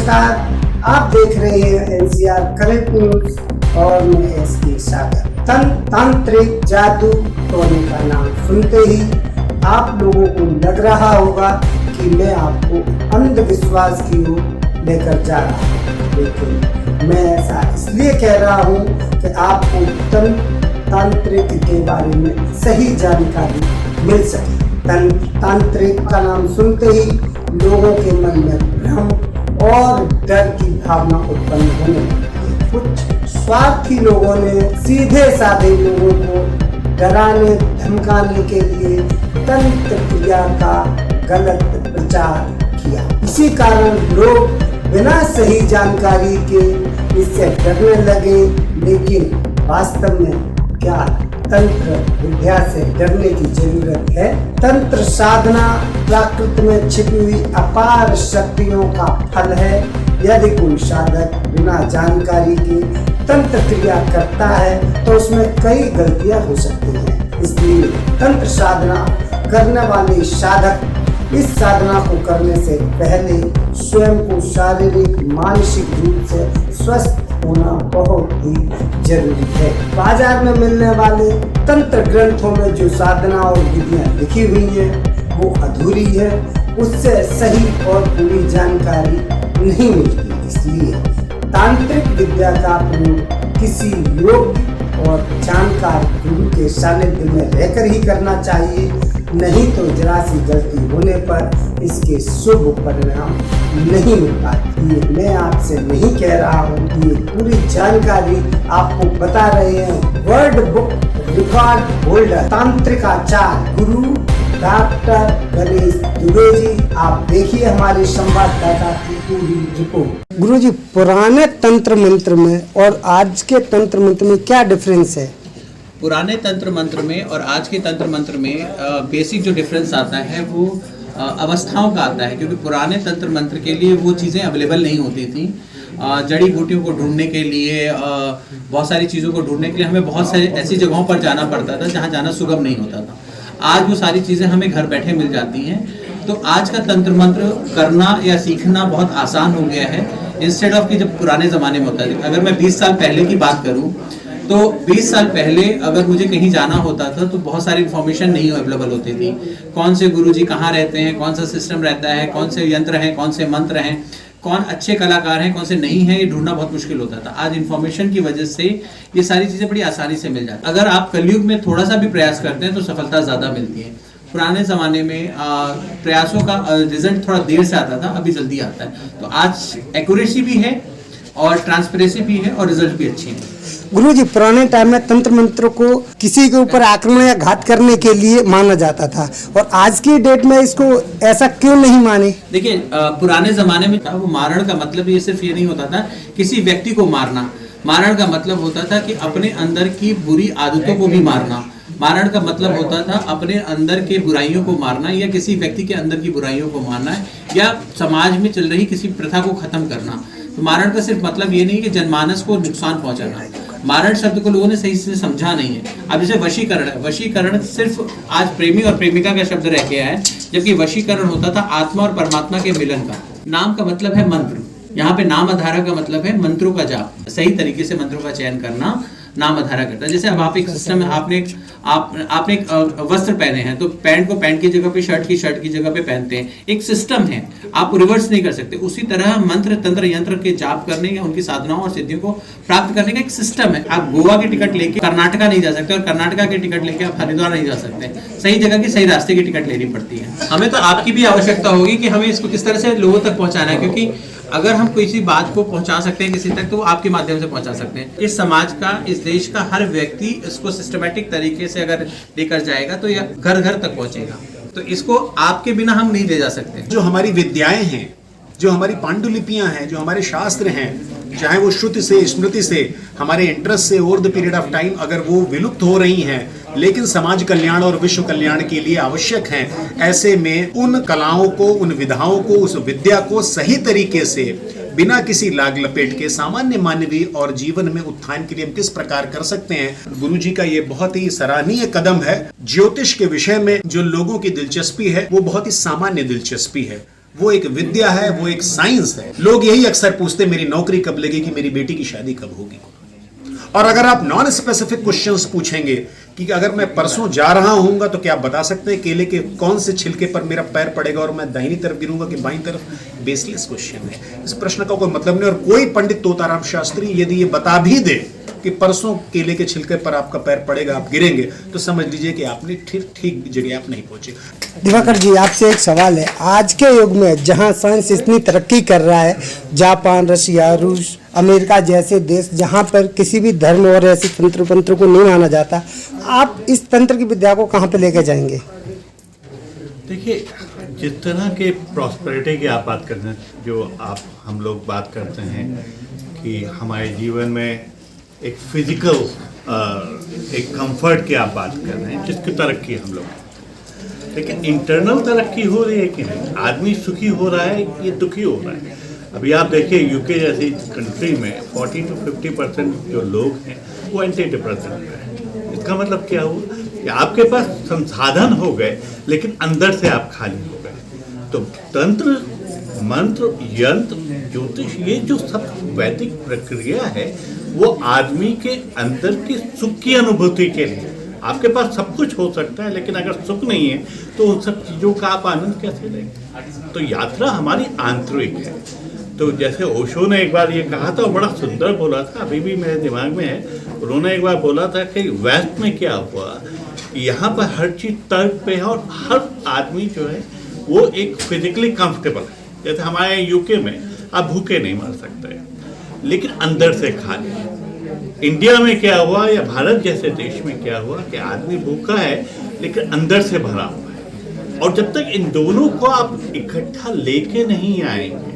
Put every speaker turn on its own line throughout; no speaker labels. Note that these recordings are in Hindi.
नमस्कार, आप देख रहे हैं NCR करंट न्यूज और मैं एसके सागर। तांत्रिक जादू टोने का नाम सुनते ही आप लोगों को लग रहा होगा कि मैं आपको अंधविश्वास की ओर लेकर जा रहा हूँ, लेकिन मैं ऐसा इसलिए कह रहा हूँ कि आपको तांत्रिक के बारे में सही जानकारी मिल सके। तांत्रिक का नाम सुनते ही लोगों के मन में भ्रम और डर की भावना उत्पन्न होने लगती है। कुछ स्वार्थी लोगों ने सीधे साधे लोगों को डराने धमकाने के लिए तंत्र क्रिया का गलत प्रचार किया। इसी कारण लोग बिना सही जानकारी के इससे डरने लगे, लेकिन वास्तव में क्या तंत्र विद्या से डरने की जरूरत है? तंत्र साधना प्रकृति में छिपी हुई अपार शक्तियों का फल है। यदि कोई साधक बिना जानकारी के तंत्र क्रिया करता है तो उसमें कई गलतियां हो सकती हैं। इसलिए तंत्र साधना करने वाले साधक इस साधना को करने से पहले स्वयं को शारीरिक मानसिक रूप से स्वस्थ होना बहुत ही जरूरी है। बाजार में मिलने वाले तंत्र ग्रंथों में जो साधना और विधियां लिखी हुई है वो अधूरी है, उससे सही और पूरी जानकारी नहीं मिलती। इसलिए तांत्रिक विद्या का प्रयोग किसी योग्य और जानकार गुरु के सानिध्य में रहकर ही करना चाहिए, नहीं तो जरा सी गलती होने पर इसके शुभ परिणाम नहीं मिल पाते। ये मैं आपसे नहीं कह रहा हूँ, ये पूरी जानकारी आपको बता रहे हैं वर्ल्ड बुक रिकॉर्ड होल्डर तांत्रिक आचार्य गुरु डॉक्टर गणेश दुबे जी। आप देखिए हमारे संवाददाता की पूरी रिपोर्ट। गुरु जी, पुराने तंत्र मंत्र में और आज के तंत्र मंत्र में क्या डिफरेंस है?
पुराने तंत्र मंत्र में और आज के तंत्र मंत्र में बेसिक जो डिफरेंस आता है वो अवस्थाओं का आता है, क्योंकि पुराने तंत्र मंत्र के लिए वो चीज़ें अवेलेबल नहीं होती थी। जड़ी बूटियों को ढूंढने के लिए, बहुत सारी चीज़ों को ढूंढने के लिए हमें बहुत सारी ऐसी जगहों पर जाना पड़ता था जहाँ जाना सुगम नहीं होता था। आज वो सारी चीज़ें हमें घर बैठे मिल जाती हैं। तो आज का तंत्र मंत्र करना या सीखना बहुत आसान हो गया है, इंस्टेड ऑफ कि जब पुराने ज़माने में होता है। अगर मैं 20 साल पहले की बात करूँ तो 20 साल पहले अगर मुझे कहीं जाना होता था तो बहुत सारी इन्फॉर्मेशन नहीं अवेलेबल होती थी। कौन से गुरुजी कहाँ रहते हैं, कौन सा सिस्टम रहता है, कौन से यंत्र हैं, कौन से मंत्र हैं, कौन अच्छे कलाकार हैं, कौन से नहीं हैं, ये ढूंढना बहुत मुश्किल होता था। आज इन्फॉर्मेशन की वजह से ये सारी चीज़ें बड़ी आसानी से मिल जाती। अगर आप कलयुग में थोड़ा सा भी प्रयास करते हैं तो सफलता ज़्यादा मिलती है। पुराने ज़माने में प्रयासों का रिजल्ट थोड़ा देर से आता था, अभी जल्दी आता है। तो आज एक्यूरेसी भी है और ट्रांसपेरेंसी भी है और रिजल्ट भी अच्छी है।
गुरु जी, पुराने टाइम में तंत्र मंत्रों को किसी के ऊपर आक्रमण या घात करने के लिए माना जाता था, और आज की डेट में इसको ऐसा क्यों नहीं माने?
देखिए, पुराने जमाने में वो मारण का मतलब ये सिर्फ ये नहीं होता था किसी व्यक्ति को मारना। मारण का मतलब होता था कि अपने अंदर की बुरी आदतों को भी मारना। मारण का मतलब होता था अपने अंदर के बुराइयों को मारना, या किसी व्यक्ति के अंदर की बुराइयों को मारना, या समाज में चल रही किसी प्रथा को खत्म करना। तो मारण का सिर्फ मतलब ये नहीं कि जनमानस को नुकसान पहुंचाना। मारण शब्द को लोगों ने सही से समझा नहीं है। अब जैसे वशीकरण है, वशीकरण सिर्फ आज प्रेमी और प्रेमिका का शब्द रह गया है, जबकि वशीकरण होता था आत्मा और परमात्मा के मिलन का। नाम का मतलब है मंत्र, यहाँ पे नाम आधारा का मतलब है मंत्रों का जाप। सही तरीके से मंत्रों का चयन करना नाम आधारा करता है। जैसे अब आप एक सिस्टम में आपने एक वस्त्र पहने हैं तो पैंट को पैंट की जगह पे, शर्ट की जगह पे पहनते हैं। एक सिस्टम है, आप रिवर्स नहीं कर सकते। उसी तरह मंत्र तंत्र यंत्र के जाप करने या उनकी साधनाओं और सिद्धियों को प्राप्त करने का एक सिस्टम है। आप गोवा की टिकट लेके कर्नाटका नहीं जा सकते, और कर्नाटका की टिकट लेके आप हरिद्वार नहीं जा सकते। सही जगह की सही रास्ते की टिकट लेनी पड़ती है। हमें तो आपकी भी आवश्यकता होगी कि हमें इसको किस तरह से लोगों तक पहुंचाना है, क्योंकि अगर हम किसी बात को पहुंचा सकते हैं किसी तक तो वो आपके माध्यम से पहुंचा सकते हैं। इस समाज का, इस देश का हर व्यक्ति इसको सिस्टमैटिक तरीके से अगर लेकर जाएगा तो यह घर घर तक पहुंचेगा। तो इसको आपके बिना हम नहीं ले जा सकते।
जो हमारी विद्याएं हैं, जो हमारी पांडुलिपियां हैं, जो हमारे शास्त्र हैं, चाहे वो श्रुति से स्मृति से हमारे इंटरेस्ट से over the period of time अगर वो विलुप्त हो रही हैं, लेकिन समाज कल्याण और विश्व कल्याण के लिए आवश्यक हैं, ऐसे में उन कलाओं को, उन विधाओं को, उस विद्या को सही तरीके से बिना किसी लाग लपेट के सामान्य मानवीय और जीवन में उत्थान के लिए हम किस प्रकार कर सकते हैं। गुरुजी का ये बहुत ही सराहनीय कदम है। ज्योतिष के विषय में जो लोगों की दिलचस्पी है वो बहुत ही सामान्य दिलचस्पी है। वो एक विद्या है, वो एक साइंस है। लोग यही अक्सर पूछते मेरी नौकरी कब लगेगी, मेरी बेटी की शादी कब होगी। और अगर आप नॉन स्पेसिफिक क्वेश्चंस पूछेंगे कि अगर मैं परसों जा रहा हूंगा तो क्या आप बता सकते हैं केले के कौन से छिलके पर मेरा पैर पड़ेगा और मैं दाहिनी तरफ गिरूंगा कि बाईं तरफ? बेसलेस क्वेश्चन है, इस प्रश्न का कोई मतलब नहीं। और कोई पंडित तोताराम शास्त्री यदि ये बता भी दे कि परसों केले के छिलके पर आपका पैर पड़ेगा, आप गिरेंगे, तो समझ लीजिए कि आपने ठीक जगह आप नहीं पहुंचे।
दिवाकर जी, आपसे एक सवाल है। आज के युग में जहां साइंस इतनी तरक्की कर रहा है, जापान, रशिया, रूस, अमेरिका जैसे देश जहां पर किसी भी धर्म और ऐसे तंत्र को नहीं माना जाता, आप इस तंत्र की विद्या को कहां पे लेके जाएंगे?
देखिए, जिस तरह के प्रॉस्पेरिटी की आप बात करते हैं, जो हम लोग बात करते हैं कि हमारे जीवन में एक फिजिकल एक कंफर्ट की आप बात कर रहे हैं, जिसकी तरक्की हम लोग, लेकिन इंटरनल तरक्की हो रही है कि नहीं? आदमी सुखी हो रहा है, ये दुखी हो रहा है। अभी आप देखिए यूके जैसी कंट्री में 40 to 50% जो लोग हैं वो एंटी डिप्रेसेंट हैं। इसका मतलब क्या हुआ कि आपके पास संसाधन हो गए लेकिन अंदर से आप खाली हो गए। तो तंत्र, मंत्र, यंत्र, ज्योतिष, ये जो सब वैदिक प्रक्रिया है वो आदमी के अंदर की सुख की अनुभूति के लिए। आपके पास सब कुछ हो सकता है लेकिन अगर सुख नहीं है तो उन सब चीज़ों का आप आनंद कैसे लेंगे? तो यात्रा हमारी आंतरिक है। तो जैसे ओशो ने एक बार ये कहा था, बड़ा सुंदर बोला था, अभी भी मेरे दिमाग में है। उन्होंने एक बार बोला था कि वेस्ट में क्या हुआ, यहाँ पर हर चीज़ तर्क पे है और हर आदमी जो है वो एक फिजिकली कंफर्टेबल है। जैसे हमारे यूके में आप भूखे नहीं मर सकते लेकिन अंदर से खाली। इंडिया में क्या हुआ या भारत जैसे देश में क्या हुआ कि आदमी भूखा है लेकिन अंदर से भरा हुआ है। और जब तक इन दोनों को आप इकट्ठा लेके नहीं आएंगे,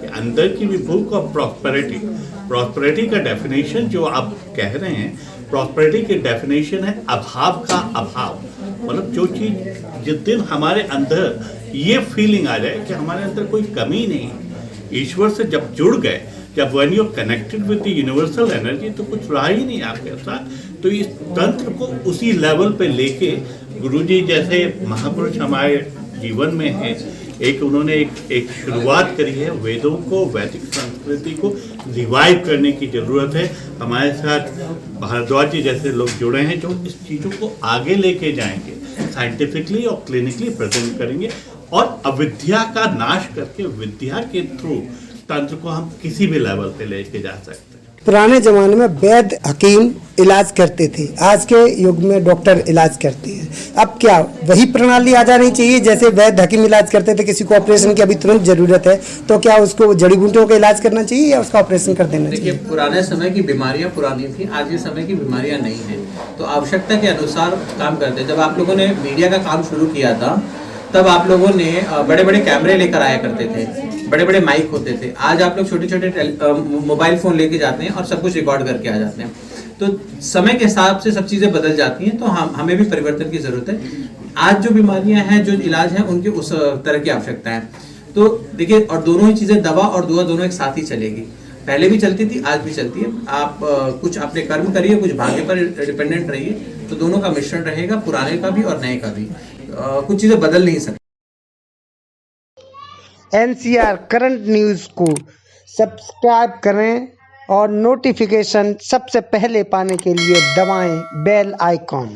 अंदर की भी भूख और प्रॉस्पेरिटी का डेफिनेशन जो आप कह रहे हैं, प्रॉस्पेरिटी की डेफिनेशन है अभाव का अभाव। मतलब जो चीज़ जिस दिन हमारे अंदर ये फीलिंग आ जाए कि हमारे अंदर कोई कमी नहीं है, ईश्वर से जब जुड़ गए, जब when you are connected with the universal energy, तो कुछ रहा ही नहीं आपके साथ। तो इस तंत्र को उसी लेवल पे लेके गुरुजी जैसे महापुरुष हमारे जीवन में हैं, एक उन्होंने एक शुरुआत करी है। वेदों को, वैदिक संस्कृति को रिवाइव करने की ज़रूरत है। हमारे साथ भारद्वाज जी जैसे लोग जुड़े हैं जो इस चीज़ों को आगे लेके जाएंगे, साइंटिफिकली और क्लिनिकली प्रेजेंट करेंगे और अविद्या का नाश करके विद्या के थ्रू तंत्र को हम किसी भी लेवल पे लेके जा सकते हैं।
पुराने जमाने में वैद्य हकीम इलाज करते थे, आज के युग में डॉक्टर इलाज करते हैं। अब क्या वही प्रणाली आ जानी चाहिए? जैसे वैद्य हकीम इलाज करते थे, किसी को ऑपरेशन की अभी तुरंत जरूरत है तो क्या उसको जड़ी बूटियों का इलाज करना चाहिए या उसका ऑपरेशन कर देना चाहिए?
देखिए, पुराने समय की बीमारियां पुरानी थी, आज के समय की बीमारियां नहीं हैं। तो आवश्यकता के अनुसार काम करते हैं। जब आप लोगों ने मीडिया का काम शुरू किया था तब आप लोगों ने बड़े बड़े कैमरे लेकर आया करते थे, बड़े बड़े माइक होते थे। आज आप लोग छोटे छोटे मोबाइल फ़ोन लेके जाते हैं और सब कुछ रिकॉर्ड करके आ जाते हैं। तो समय के हिसाब से सब चीज़ें बदल जाती हैं, तो हमें भी परिवर्तन की ज़रूरत है। आज जो बीमारियां हैं, जो इलाज हैं, उनकी उस तरह की आवश्यकता है। तो देखिए, और दोनों ही चीज़ें, दवा और दुआ दोनों एक साथ ही चलेगी। पहले भी चलती थी, आज भी चलती है। आप कुछ अपने कर्म करिए, कुछ भाग्य पर डिपेंडेंट रहिए, तो दोनों का मिश्रण रहेगा, पुराने का भी और नए का भी। कुछ चीज़ें बदल नहीं सकती।
NCR करंट न्यूज़ को सब्सक्राइब करें और नोटिफिकेशन सबसे पहले पाने के लिए दबाएं बेल आइकॉन।